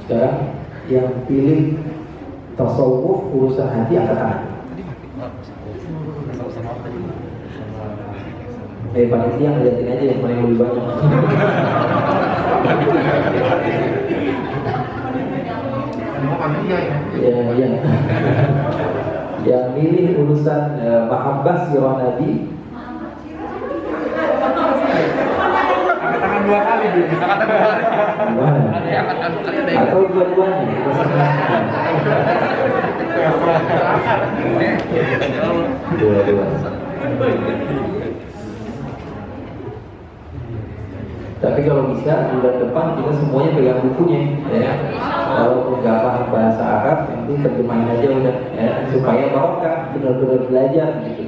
Sekarang yang pilih tasawuf urusan hati angkat tangan. Panitia ngeliatin aja yang paling lebih banyak. Ya. Yang milih urusan mahabbah sirah Nabi. Angkat tangan 2 kali, Bu. Atau dua-duanya. Dua-dua. Tapi kalau bisa bulan depan kita semuanya pegang bukunya, ya. Kalau nggak paham bahasa Arab, nanti terjemahin aja udah, ya. Supaya barokah, benar-benar belajar gitu.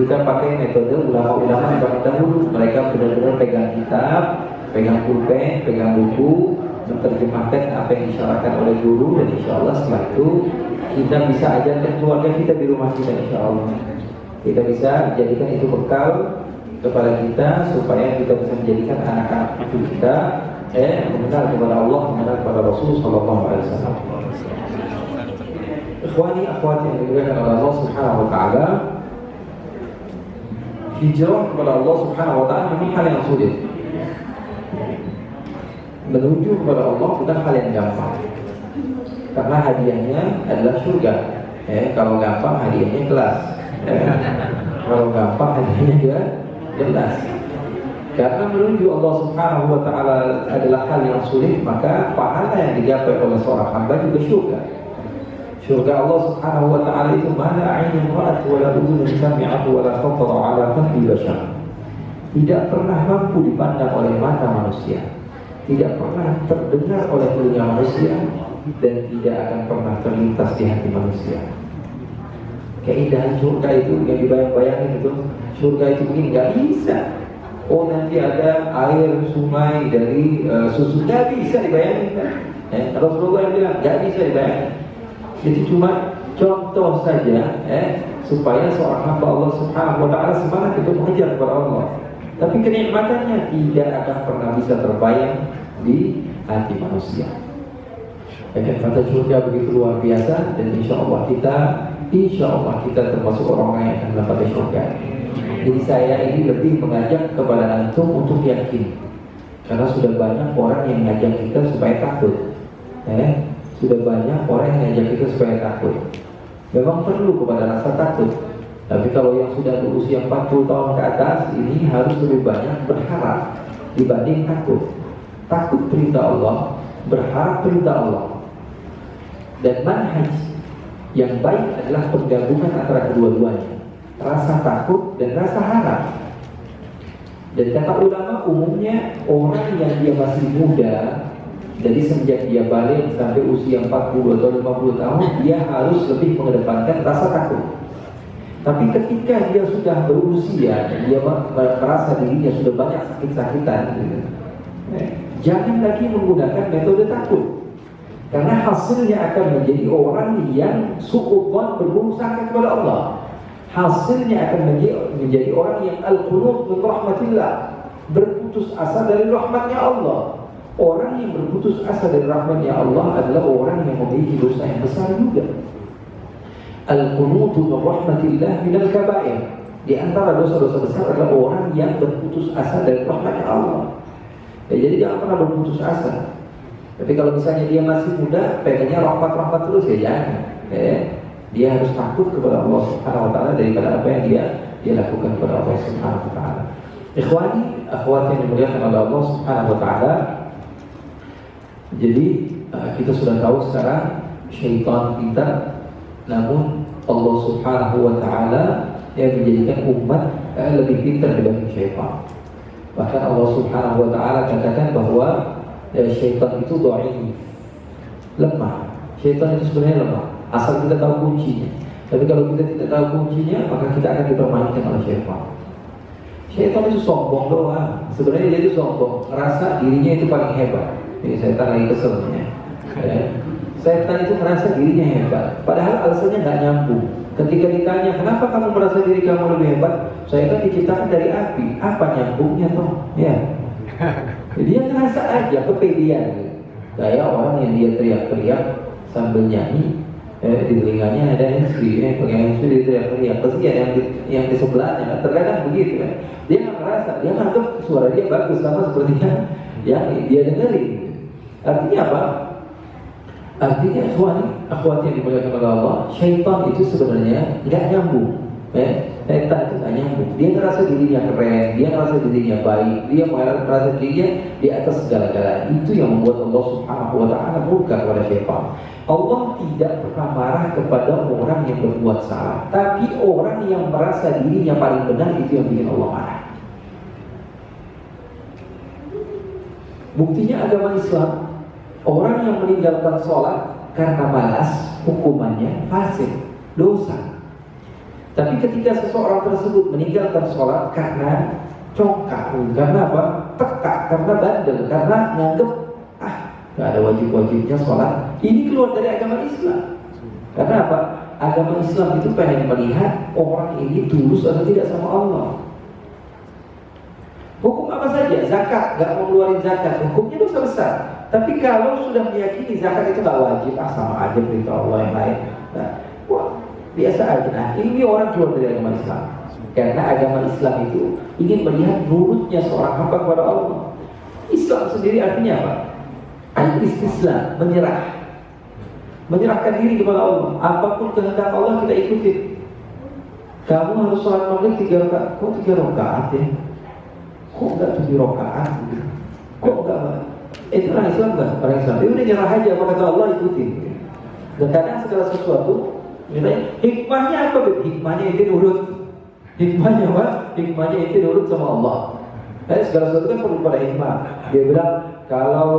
Kita pakai metode ulama-ulama yang dahulu, mereka benar-benar pegang kitab, pegang pulpen, pegang buku, menerjemahkan apa yang disyarahkan oleh guru, dan insya Allah setelah itu kita bisa ajarkan keluarga kita di rumah kita, insya Allah. Kita bisa jadikan itu bekal kepada kita supaya kita bisa menjadikan anak-anak cucu kita mengenal kepada Allah, mengenal kepada Rasul Sallallahu Alaihi Wasallam. Ikhwani akhwati yang dimuliakan oleh Allah Subhanahu Wa Taala, hijrah kepada Allah Subhanahu Wa Taala memang hal yang sulit. Menuju kepada Allah bukan hal yang gampang, karena hadiahnya adalah surga. Kalau gampang hadiahnya kelas. Kalau gampang hadiahnya juga jelas. Karena menuju Allah Subhanahu Wa Taala adalah hal yang sulit, maka pahala yang digapai oleh seorang hamba juga surga. Surga Allah Subhanahu Wa Taala itu mana ainun ra'at wa la udhun sami'at wa la khatara 'ala qalbi bashar. Tidak pernah mampu dipandang oleh mata manusia, tidak pernah terdengar oleh telinga manusia, dan tidak akan pernah terlintas di hati manusia. Keindahan surga itu yang dibayang-bayangin itu, surga itu begini, nggak bisa. Oh nanti ada air sungai dari susu, nggak bisa dibayangin kan? Rasulullah yang bilang nggak bisa dibayangin. Jadi cuma contoh saja, supaya seorang hamba Allah Subhanahu Wa Taala semangat untuk mengejar kepada Allah. Tapi kenikmatannya tidak akan pernah bisa terbayang di hati manusia. Kata surga begitu luar biasa, dan insya Allah kita termasuk orang yang akan mendapat surga. Jadi saya ini lebih mengajak kepada antum untuk yakin, karena sudah banyak orang yang ngajak kita supaya takut. Sudah banyak orang yang ngajak kita supaya takut. Memang perlu kepada rasa takut. Tapi kalau yang sudah berusia 40 tahun ke atas, ini harus lebih banyak berharap dibanding takut. Takut perintah Allah, berharap perintah Allah. Dan manhaj yang baik adalah penggabungan antara kedua-duanya, rasa takut dan rasa harap. Dan kata ulama, umumnya orang yang dia masih muda, jadi semenjak dia balik sampai usia 40 atau 50 tahun, dia harus lebih mengedepankan rasa takut. Tapi ketika dia sudah berusia, dia merasa dirinya sudah banyak sakit-sakitan, jangan lagi menggunakan metode takut, karena hasilnya akan menjadi orang yang su'udzon, berburuk sangka kepada Allah. Hasilnya akan menjadi orang yang al-qunut min rahmatillah, berputus asa dari rahmatnya Allah. Orang yang berputus asa dari rahmatnya Allah adalah orang yang memiliki dosa yang besar juga. Al-qunutu min rahmatillah minal kabair. Di antara dosa-dosa besar adalah orang yang berputus asa dari rahmatnya Allah. Jadi jangan pernah berputus asa. Tapi kalau misalnya dia masih muda, pengennya rahmat-rahmat terus, ya jangan. Dia harus takut kepada Allah Subhanahu Wa Taala daripada apa yang dia lakukan kepada Allah Subhanahu Wa Taala. Ikhwani, akhwati yang dimuliakan oleh Allah Subhanahu Wa Taala. Jadi kita sudah tahu sekarang syaitan pintar, namun Allah Subhanahu Wa Taala yang menjadikan umat lebih pintar dibanding syaitan. Bahkan Allah Subhanahu Wa Taala katakan bahwa syaitan itu dhaif, lemah. Syaitan itu sebenarnya lemah, asal kita tahu kuncinya. Tapi kalau kita tidak tahu kuncinya, maka kita akan dipermainkan oleh syaitan. Syaitan itu sombong doang. Sebenarnya dia itu sombong, ngerasa dirinya itu paling hebat. Jadi setan lagi keselnya. Setan itu merasa dirinya hebat, padahal alasannya nggak nyambung. Ketika ditanya, kenapa kamu merasa diri kamu lebih hebat? Saya kan diciptakan dari api. Apa nyambungnya toh? Ya. Jadi dia ngerasa aja kepedean. Gaya orang yang dia teriak-teriak sambil nyanyi, di telinganya ada handsfree, pakai handsfree dia teriak-teriak. Pasti ada yang di sebelahnya, kan? Terkadang begitu kan. Dia nggak merasa, dia nganggap suara dia bagus sama sepertinya yang dia dengerin. Artinya apa? Artinya akhwat yang dimuliakan oleh Allah, syaitan itu sebenarnya nggak nyambung. Syaitan itu nggak nyambung. Dia ngerasa dirinya keren, dia ngerasa dirinya baik, dia merasa dirinya di atas segala-galanya. Itu yang membuat Allah Subhanahu Wa Taala murka kepada syaitan. Allah tidak pernah marah kepada orang yang berbuat salah, tapi orang yang merasa dirinya paling benar itu yang bikin Allah marah. Buktinya agama Islam, orang yang meninggalkan sholat karena malas, hukumannya fasik, dosa. Tapi ketika seseorang tersebut meninggalkan sholat karena congkak, karena apa? Tekak, karena bandel, karena nganggep gak ada wajib-wajibnya sholat, ini keluar dari agama Islam. Karena apa? Agama Islam itu pengen melihat orang ini tulus atau tidak sama Allah. Hukum apa saja, zakat, gak mau ngeluarin zakat, hukumnya dosa besar. Tapi kalau sudah meyakini zakat itu gak wajib, sama aja perintah Allah yang lain. Nah, biasa aja. Nah, ini orang keluar dari agama Islam. Karena agama Islam itu ingin melihat nurutnya seorang hamba kepada Allah. Islam sendiri artinya apa? Al-istislam, menyerahkan diri kepada Allah. Apapun kehendak Allah kita ikuti. Kamu harus sholat maghrib 3 rakaat. Kok 3 rakaat ya? Kok enggak 7 rakaat? Kok enggak? Itu orang Islam enggak? Orang Islam itu udah nyerah aja, apa kata Allah ikuti. Dan kadang segala sesuatu, misalnya hikmahnya apa? Hikmahnya itu nurut. Hikmahnya apa? Hikmahnya itu nurut sama Allah. Jadi segala sesuatu kan perlu pada hikmah. Dia bilang kalau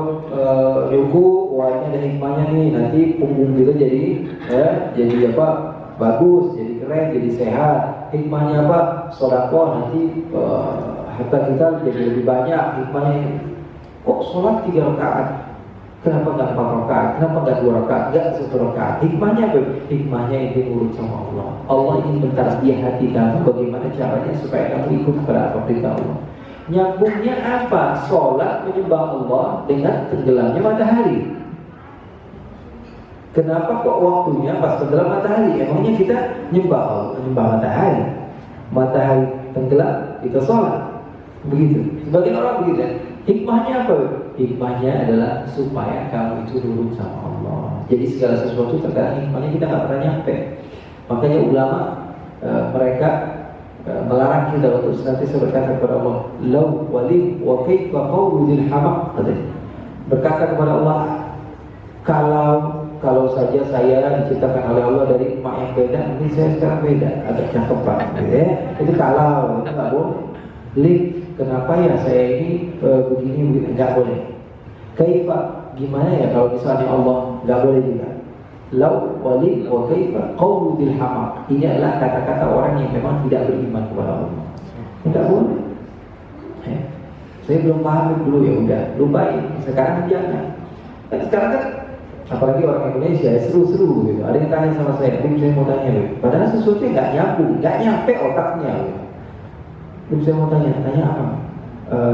ruku, wah ini ada hikmahnya nih, nanti punggung kita jadi apa? Bagus, jadi keren, jadi sehat. Hikmahnya apa? Sedekah nanti harta kita jadi lebih banyak. Hikmahnya ini. Kok sholat 3 rakaat? Kenapa enggak 4 rakaat? Kenapa enggak 2 rakaat? Enggak 1 rakaat? Hikmahnya apa? Hikmahnya itu nurut sama Allah. Allah ingin bertarbiyah hati kamu. Bagaimana caranya supaya kamu ikut kepada apa perintah Allah? Nyambungnya apa? Sholat menyembah Allah dengan tenggelamnya matahari. Kenapa kok waktunya pas tenggelam matahari? Emangnya kita nyembah matahari? Matahari tenggelam, kita sholat. Begitu. Sebagian orang begitu. Hikmahnya apa? Hikmahnya adalah supaya kamu itu nurut sama Allah. Jadi segala sesuatu terkadang hikmahnya kita nggak pernah nyampe. Makanya ulama mereka melarang kita untuk senantiasa berkata kepada Allah, "Lau wali wa kaifa qawlu dzil hamaq." Berkata kepada Allah, kalau saja saya diciptakan oleh Allah dari emak yang beda, mungkin saya sekarang beda, agak cakep gitu ya. Itu kalau itu nggak boleh. Lip, kenapa ya saya ini begini nggak boleh. Kaifa, gimana ya kalau misalnya Allah nggak boleh juga. Lau wali wa kaifa qawlu dzil hamaq. Ini adalah kata-kata orang yang memang tidak beriman kepada Allah. Tidak boleh. Saya belum paham dulu, ya udah lupain. Sekarang jangan. Dan sekarang kan apalagi orang Indonesia seru-seru gitu. Ada yang tanya sama saya mau tanya loh. Padahal sesuatu yang nggak nyambung, nggak nyampe otaknya. Saya mau tanya apa?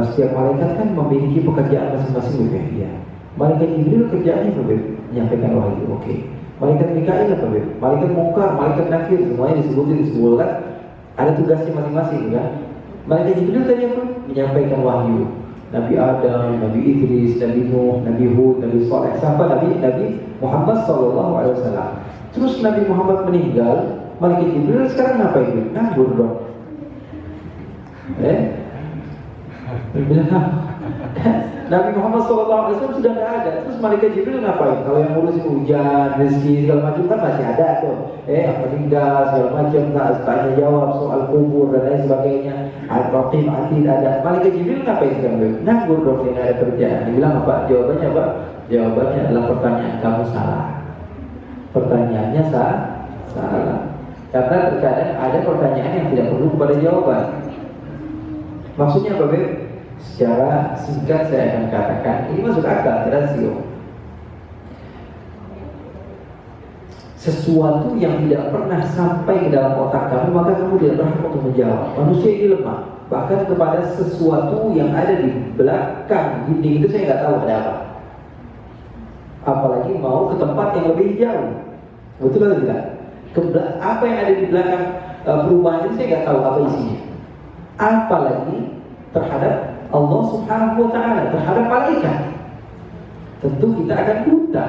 Setiap malaikat kan memiliki pekerjaan masing-masing, gitu ya. Malaikat Jibril kerjaannya apa? Menyampaikan wahyu, oke. Malaikat Mikail apa? Malaikat Munkar, malaikat Nakir, semuanya disebutkan. Ada tugasnya masing-masing, kan? Malaikat Jibril tadi apa? Menyampaikan wahyu. Nabi Adam, Nabi Idris, Nabi Nuh, Nabi Hud, Nabi Saleh, sampai Nabi Muhammad SAW. Terus Nabi Muhammad meninggal, Malaikat Jibril sekarang ngapain? Nganggur dong. Bilang Nabi Muhammad SAW sudah tidak ada. Terus Malaikat Jibril ngapain? Kalau yang ngurusin hujan, rezeki segala macam kan masih ada tuh. Meninggal segala macam, tanya jawab soal kubur dan lain sebagainya. Al-Raqib Atid ada. Malaikat Jibril ngapain sekarang? Nganggur dong, tidak ada kerjaan. Dia bilang apa? Jawabannya apa? Jawabannya adalah pertanyaan kamu salah. Pertanyaannya salah. Karena terkadang ada pertanyaan yang tidak perlu kepada jawaban. Maksudnya apa, Beb? Secara singkat saya akan katakan, ini masuk akal, rasio. Sesuatu yang tidak pernah sampai ke dalam otak kamu, maka kamu tidak berhak untuk menjawab. Manusia ini lemah. Bahkan kepada sesuatu yang ada di belakang dinding itu saya nggak tahu ada apa. apalagi mau ke tempat yang lebih jauh. Betul atau tidak? Apa yang ada di belakang perumahan ini saya nggak tahu apa isinya. Apalagi terhadap Allah Subhanahu wa Ta'ala, terhadap malaikat. Tentu kita akan buta.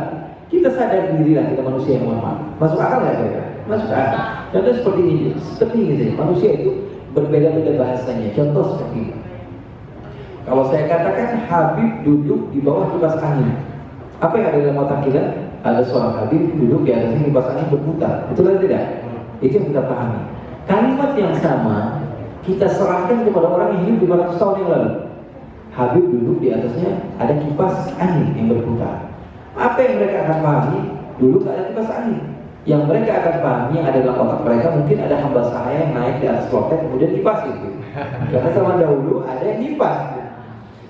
Kita sadar dirilah kita manusia yang lemah. Masuk akal nggak kira-kira? Masuk akal. Contoh seperti ini, seperti ini. Manusia itu berbeda-beda bahasanya. Contoh seperti ini. Kalau saya katakan Habib duduk di bawah kipas angin, apa yang ada dalam otak kita? Ada seorang Habib duduk di atas kipas angin berputar. Betul atau tidak? Itu yang kita pahami. Kalimat yang sama kita serahkan kepada orang yang hidup 500 tahun yang lalu. Habib duduk di atasnya ada kipas angin yang berputar. Apa yang mereka akan pahami? Dulu tak ada kipas angin. Yang mereka akan pahami yang ada dalam otak mereka mungkin ada hamba sahaya yang naik di atas loket kemudian kipas itu. Karena zaman dahulu ada yang kipas.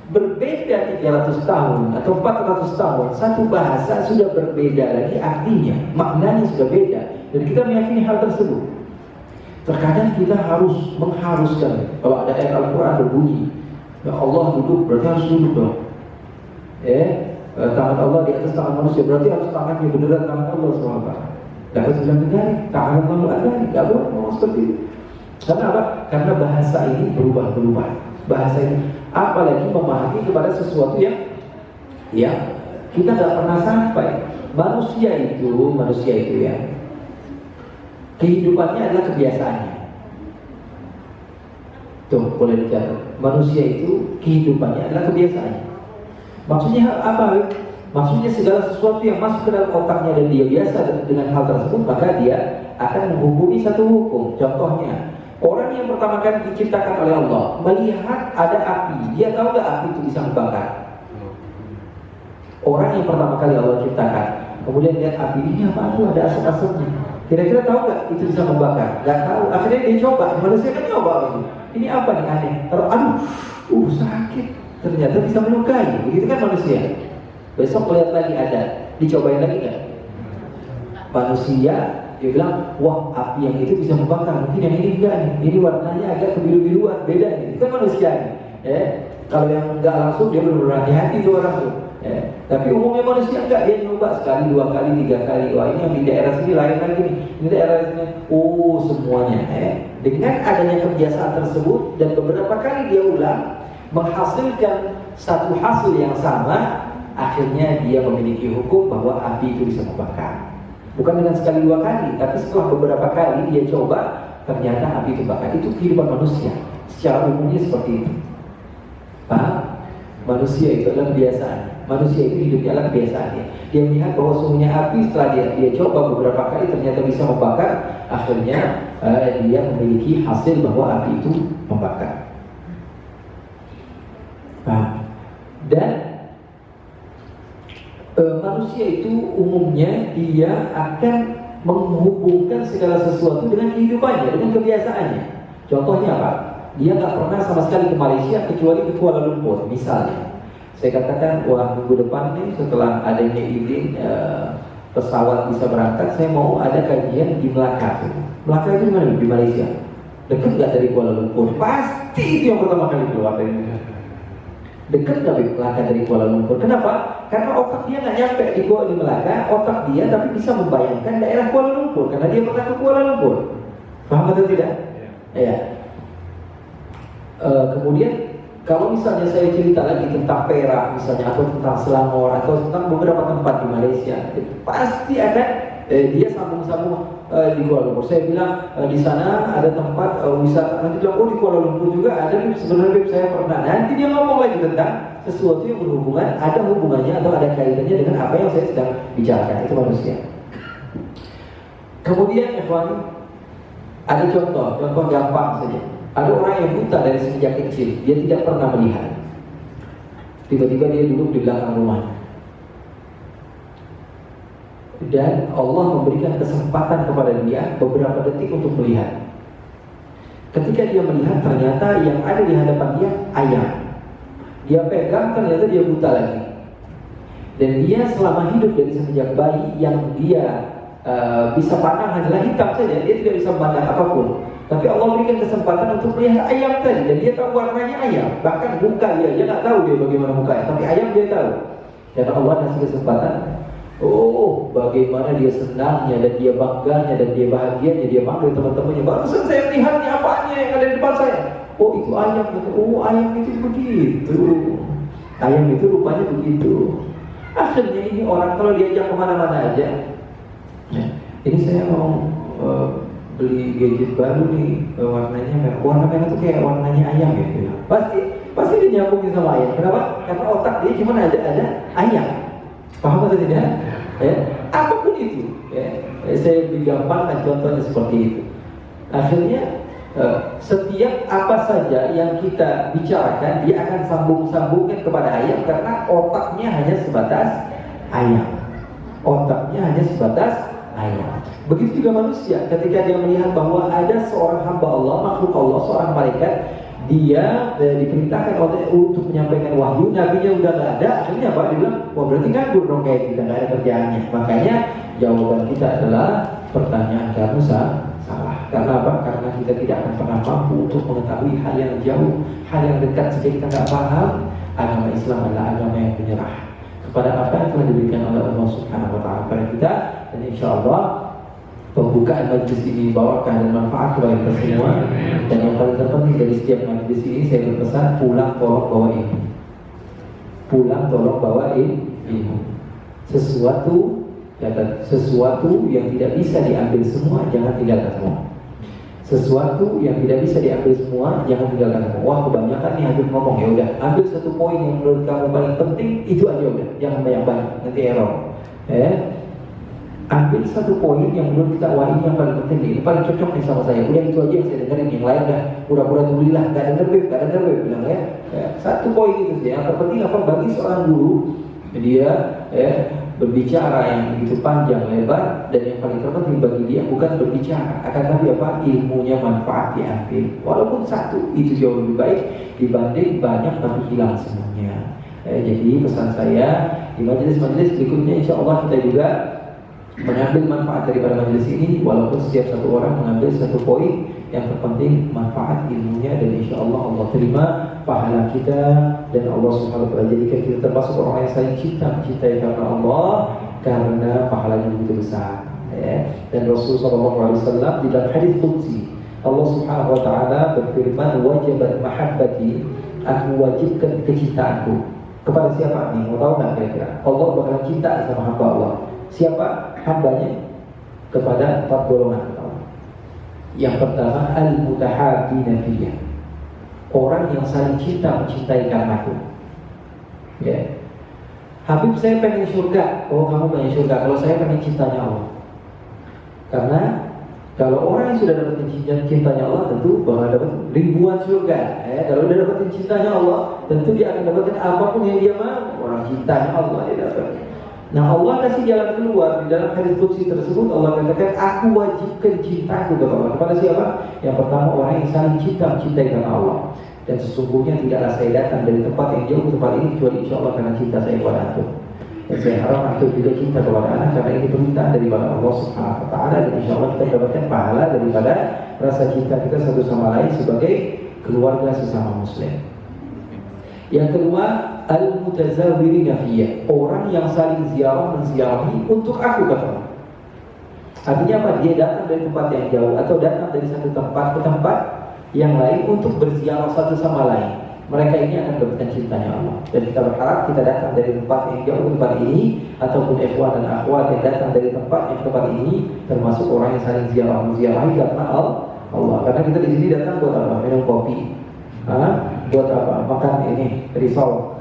Berbeda 300 tahun atau 400 tahun, satu bahasa sudah berbeda lagi artinya, maknanya sudah beda. Dan kita meyakini hal tersebut. Terkadang kita harus mengharuskan kalau ada ayat Al-Quran berbunyi, ya Allah duduk, berarti harus duduk dong. Tangan Allah di atas tangan manusia, berarti harus tangannya beneran tangan Allah SWT. Gak harus bilang negara, tangan Allah ada, gak boleh ngomong seperti itu. Karena apa? Karena bahasa ini berubah-berubah. Bahasa ini, apalagi memahami kepada sesuatu yang kita gak pernah sampai. Manusia itu ya, kehidupannya adalah kebiasaannya. Tuh, boleh dicatat. Manusia itu kehidupannya adalah kebiasaannya. Maksudnya apa? Maksudnya segala sesuatu yang masuk ke dalam otaknya dan dia biasa dengan hal tersebut, maka dia akan menghukumi satu hukum. Contohnya, orang yang pertama kali diciptakan oleh Allah melihat ada api, dia tahu nggak api itu bisa membakar? Orang yang pertama kali Allah ciptakan, kemudian lihat api ini apa tuh ada asap-asapnya. Kira-kira tahu nggak itu bisa membakar? Nggak tahu. Akhirnya dia coba. Manusia kan coba ini. Ini apa nih aneh? Aduh, sakit. Ternyata bisa melukai. Begitu kan manusia. Besok lihat lagi ada. Dicobain lagi nggak? Manusia dia bilang, wah api yang itu bisa membakar. Mungkin yang ini enggak nih. Ini warnanya agak kebiru-biruan. Beda nih. Itu kan manusia nih. Kalau yang enggak langsung dia benar-benar hati-hati tuh orang tuh. Tapi umumnya manusia enggak, dia nyoba sekali, 2 kali, 3 kali. Wah ini yang di daerah sini lain lagi nih. Ini daerah sini, semuanya. Dengan adanya kebiasaan tersebut dan beberapa kali dia ulang, menghasilkan satu hasil yang sama, akhirnya dia memiliki hukum bahwa api itu bisa membakar. Bukan dengan sekali 2 kali, tapi setelah beberapa kali dia coba, ternyata api itu bakar. Itu kehidupan manusia. Secara umumnya seperti itu. Paham? Manusia itu adalah kebiasaan. Manusia itu hidupnya adalah kebiasaannya. Dia melihat bahwa suhunya api, setelah dia coba beberapa kali ternyata bisa membakar, akhirnya dia memiliki hasil bahwa api itu membakar. Dan manusia itu umumnya dia akan menghubungkan segala sesuatu dengan kehidupannya, dengan kebiasaannya. Contohnya apa? Dia nggak pernah sama sekali ke Malaysia kecuali ke Kuala Lumpur misalnya. Saya katakan, wah minggu depan nih setelah adanya izin pesawat bisa berangkat, saya mau ada kajian di Melaka. Melaka itu mana? Di Malaysia. Dekat nggak dari Kuala Lumpur? Pasti itu yang pertama kali keluar dari dekat nggak Melaka dari Kuala Lumpur? Kenapa? Karena otak dia nggak nyampe di Melaka, otak dia tapi bisa membayangkan daerah Kuala Lumpur karena dia pernah ke Kuala Lumpur. Paham atau tidak? Ya. Kemudian kalau misalnya saya cerita lagi tentang Perak misalnya, atau tentang Selangor, atau tentang beberapa tempat di Malaysia, pasti akan dia sambung-sambung di Kuala Lumpur. Saya bilang di sana ada tempat wisata, nanti bilang di Kuala Lumpur juga ada. Sebenarnya saya pernah. Nanti dia ngomong lagi tentang sesuatu yang berhubungan, ada hubungannya atau ada kaitannya dengan apa yang saya sedang bicarakan. Itu manusia. Kemudian ada contoh gampang saja. Ada orang yang buta dari sejak kecil, dia tidak pernah melihat. Tiba-tiba dia duduk di belakang rumah. Dan Allah memberikan kesempatan kepada dia beberapa detik untuk melihat. Ketika dia melihat, ternyata yang ada di hadapan dia ayam. Dia pegang, ternyata dia buta lagi. Dan dia selama hidup dari semenjak bayi, yang dia bisa pandang adalah hitam saja. Dia tidak bisa memandang apapun. Tapi Allah berikan kesempatan untuk melihat ayam tadi. Dan dia tahu warnanya ayam. Bahkan muka dia nggak tahu dia bagaimana mukanya. Tapi ayam dia tahu. Dan Allah kasih kesempatan. Oh, bagaimana dia senangnya dan dia bangganya dan dia bahagianya, dia panggil teman-temannya. Barusan saya melihat nih apanya yang ada di depan saya. Oh, itu ayam. Oh, ayam itu begitu. Ayam itu rupanya begitu. Akhirnya ini orang kalau diajak kemana-mana aja. Ya, ini saya mau beli gadget baru nih, warnanya merah. Warna merah itu kayak warnanya ayam gitu. Pasti dia nyambungin sama ayam. Kenapa? Karena otak dia cuma ada ayam. Paham atau tidak? Ya, apapun itu, ya, saya digampangkan contohnya seperti itu. Akhirnya setiap apa saja yang kita bicarakan, dia akan sambung-sambungkan kepada ayam karena otaknya hanya sebatas ayam. Otaknya hanya sebatas ayam. Begitu juga manusia, ketika dia melihat bahwa ada seorang hamba Allah, makhluk Allah, seorang malaikat, dia diperintahkan untuk menyampaikan wahyu, nabinya udah nggak ada, akhirnya apa? Dia bilang, wah berarti nganggur dong kayak kita, nggak ada kerjaannya. Makanya jawaban kita adalah pertanyaan kamu salah. Karena apa? Karena kita tidak akan pernah mampu untuk mengetahui hal yang jauh, hal yang dekat jika kita nggak paham. Agama Islam adalah agama yang menyerah kepada apa yang telah diberikan oleh Allah Subhanahu Wa Taala kepada kita, dan insya Allah pembukaan majlis ini bawakan dan manfaat kepada kita semua. Dan yang paling terpenting dari setiap majlis ini, saya berpesan, pulang tolong bawa ilmu. Pulang tolong bawa ilmu. Sesuatu yang tidak bisa diambil semua, jangan tinggalkan semua. Sesuatu yang tidak bisa diambil semua, jangan tinggalkan semua. Wah, kebanyakan nih Habib ngomong, ya udah, ambil satu poin yang menurut kamu paling penting, itu aja udah, jangan banyak-banyak, nanti error. Ambil satu poin yang menurut kita, wah ini yang paling penting nih, ini paling cocok nih sama saya. Udah itu aja yang saya dengerin, yang lain dah pura-pura tulilah, gak denger beb, bilang ya. Satu poin itu sih. Yang terpenting apa bagi seorang guru, dia berbicara yang begitu panjang lebar, dan yang paling terpenting bagi dia bukan berbicara, akan tapi apa, ilmunya manfaat diambil. Walaupun satu itu jauh lebih baik dibanding banyak tapi hilang semuanya. Jadi pesan saya di majelis-majelis berikutnya, insya Allah kita juga mengambil manfaat daripada majelis ini, walaupun setiap satu orang mengambil satu poin, yang terpenting manfaat ilmunya, dan insya Allah Allah terima pahala kita, dan Allah Subhanahu wa Ta'ala jadikan kita termasuk orang yang saling mencintai karena Allah, karena pahalanya begitu besar. Dan Rasulullah SAW di dalam hadis qudsi, Allah Subhanahu wa Ta'ala berfirman, wajibat mahabbati, aku wajibkan kecintaanku kepada siapa nih? Mau tahu nggak kira-kira? Allah bakalan cinta sama hamba Allah. Siapa hambanya? Kepada 4 golongan. Yang pertama, al-mutahabbina fiyya, orang yang saling cinta mencintai karenaku. Ya. Habib, saya pengen surga. Oh, kamu pengen surga. Kalau saya pengen cintanya Allah. Karena kalau orang yang sudah dapat cintanya Allah, tentu bakal dapat ribuan surga. Kalau udah dapetin cintanya Allah, tentu dia akan dapetin apapun yang dia mau. Orang cintanya Allah dia dapat. Nah, Allah kasih jalan keluar. Di dalam hadis qudsi tersebut Allah katakan, aku wajibkan cintaku kepada Allah. Kepada siapa? Yang pertama, orang yang saling cinta mencintai karena Allah. Dan sesungguhnya tidaklah saya datang dari tempat yang jauh ke tempat ini kecuali insya Allah karena cinta saya kepada antum. Dan saya harap antum juga cinta kepada anak, karena ini perintah daripada Allah Subhanahu wa Ta'ala. Dan insya Allah kita dapatkan pahala daripada rasa cinta kita satu sama lain sebagai keluarga sesama muslim. Yang kedua, al-mutazawwirina fiyya, orang yang saling menziarahi untuk aku, kata Allah. Artinya apa? Dia datang dari tempat yang jauh atau datang dari satu tempat ke tempat yang lain untuk berziarah satu sama lain. Mereka ini akan mendapatkan cintanya Allah. Dan kita berharap kita datang dari tempat yang jauh ke tempat ini, ataupun ikhwan dan akhwat yang datang dari tempat yang tempat ini, termasuk orang yang saling menziarahi karena Allah. Karena kita di sini datang buat apa? Minum kopi. Buat apa? Makan ini risol.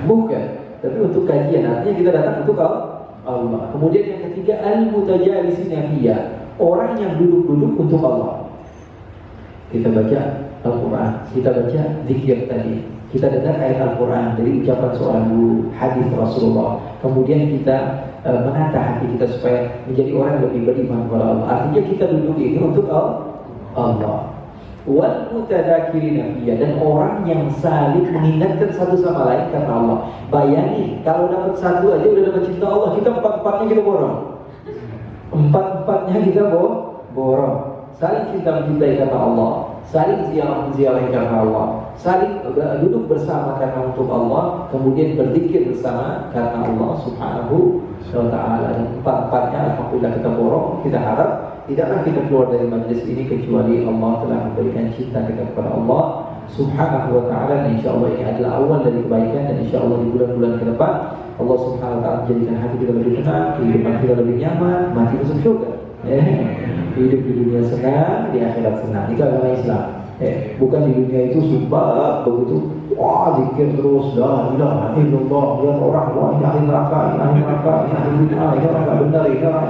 Bukan, tapi untuk kajian. Artinya kita datang untuk Allah. Kemudian yang ketiga, al-mutajalisina fiyya, orang yang duduk-duduk untuk Allah. Kita baca Al-Quran, kita baca zikir tadi, kita dengar ayat Al-Quran dari ucapan seorang guru, hadis Rasulullah. Kemudian kita menata hati kita supaya menjadi orang yang lebih beriman kepada Allah. Artinya kita duduk ini untuk Allah. Wal mutadzakirina fiyya, dan orang yang saling mengingatkan satu sama lain karena Allah. Bayangin kalau dapat satu aja udah dapat cinta Allah, kita empat-empatnya kita borong. Empat-empatnya kita borong. Saling cinta mencintai karena Allah, saling menziarahi karena Allah, saling duduk bersama karena untuk Allah, kemudian berzikir bersama karena Allah Subhanahu wa Ta'ala. Dan empat-empatnya alhamdulillah kita borong, kita harap tidaklah kita keluar dari majlis ini kecuali Allah telah memberikan cinta kita kepada Allah Subhanahu wa Ta'ala. Dan insya Allah ini adalah awal dari kebaikan, dan insya Allah di bulan-bulan ke depan Allah Subhanahu wa Ta'ala menjadikan hati kita lebih tenang, kehidupan kita lebih nyaman, mati masuk surga. Hidup di dunia senang, di akhirat senang. Itu agama Islam. Bukan di dunia itu sumpah begitu, wah zikir terus, la ilaha illallah, lihat orang, wah ini ahli neraka, ini ahli neraka, ini ahli bid'ah, ini orang nggak benar, ini orang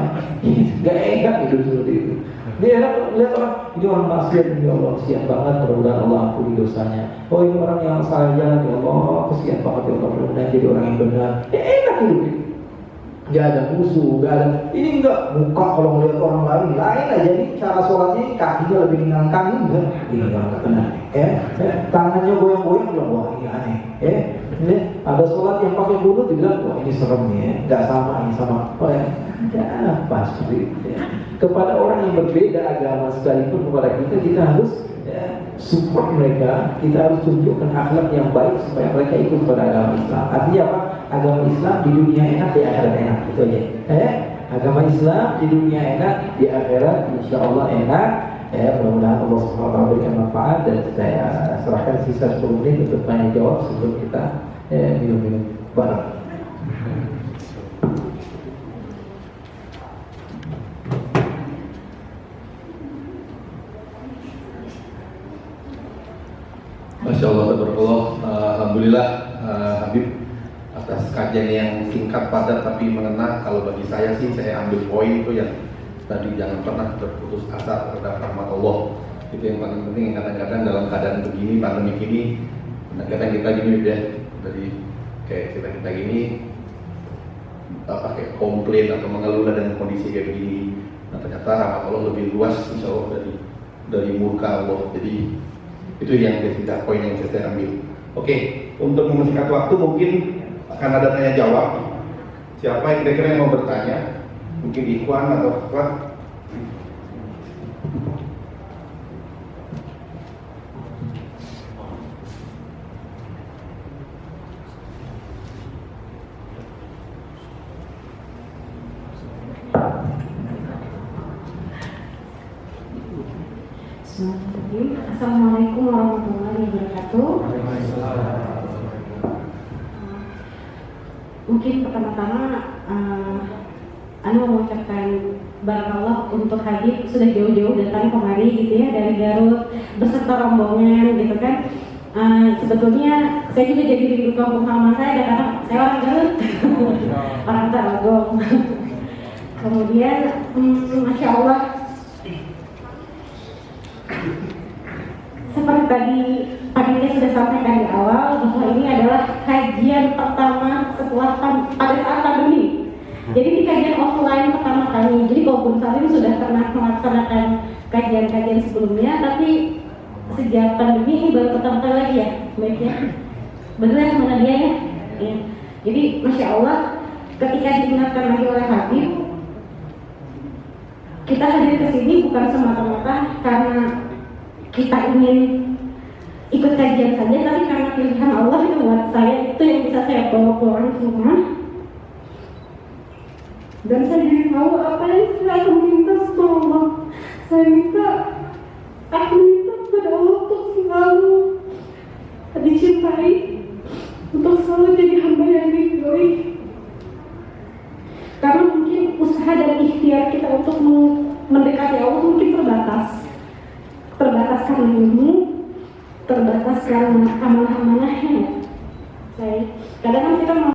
nggak enak hidup seperti itu. Dia enak lihat orang, ini orang maksiat, ini Allah kesian banget, mudah-mudahan Allah ampuni dosanya. Oh ini orang yang salah jalan, ya Allah kesian banget, ya Allah mudah-mudahan jadi orang yang benar. Enak hidup itu. Gak ada musuh, gak ada. Ini enggak, muka kalau melihat orang lain aja. Jadi cara sholatnya kakinya lebih ringankan, enggak. Ini orang gak benar. Tangannya goyang-goyang, bilang wah ini aneh. Ada sholat yang pakai lutut, dibilang wah ini serem nih. Gak sama, ini sama. Oh ya, gak pas seperti itu. Kepada orang yang berbeda agama sekalipun kepada kita harus support mereka. Kita harus tunjukkan akhlak yang baik supaya mereka ikut pada agama Islam. Artinya apa? Agama Islam di dunia enak, di akhirat enak, itu aja. Agama Islam di dunia enak, di akhirat insya Allah enak. Mudah-mudahan Allah SWT berikan manfaat, dan saya serahkan sisa 10 menit untuk tanya jawab sebelum kita minum-minum bareng. Masya Allah, tabarakallah. Alhamdulillah, Habib, atas kajian yang singkat padat tapi mengena. Kalau bagi saya sih, saya ambil poin itu yang tadi, jangan pernah berputus asa terhadap rahmat Allah. Itu yang paling penting. Kadang-kadang dalam keadaan begini, pandemi ini, kadang-kadang kita gini ya, dari kayak kita gini, kayak komplain atau mengeluh dengan kondisi kayak begini. Nah ternyata rahmat Allah lebih luas, insya Allah dari murka Allah. Jadi itu yang ketiga poin yang saya ambil. Oke, untuk mempersingkat waktu mungkin akan ada tanya jawab. Siapa yang kira-kira yang mau bertanya? Mungkin Ikhwan atau apa? Assalamualaikum warahmatullahi wabarakatuh. Mungkin pertama-tama Anda mengucapkan barakallah untuk Habib, sudah jauh-jauh datang kemari gitu ya, dari Garut beserta rombongan gitu kan. Sebetulnya saya juga jadi rindu kampung halaman saya, karena saya orang Garut, orang Tarogong. Kemudian Masya Allah, seperti tadi panitia sudah sampaikan di awal bahwa ini adalah kajian pertama pada saat pandemi. Jadi di kajian offline pertama kali. Jadi Bung Salim sudah pernah melaksanakan kajian-kajian sebelumnya, tapi sejak pandemi ini baru pertama kali lagi ya, baik ya. Benar mana dia ya? Ya. Jadi Masya Allah, ketika diingatkan lagi oleh Habib, kita hadir ke sini bukan semata-mata karena kita ingin ikut kajian saja, tapi karena pilihan Allah itu buat saya, itu yang bisa saya bawa pulang ke rumah. Dan saya jadi tahu apa yang saya akan minta sama Allah. Aku minta kepada Allah untuk selalu dicintai, untuk selalu jadi hamba yang diridhoi. Karena mungkin usaha dan ikhtiar kita untuk mendekati Allah mungkin terbatas karena ilmu, terbatas karena amanah-amanahnya. Kadang-kadang kita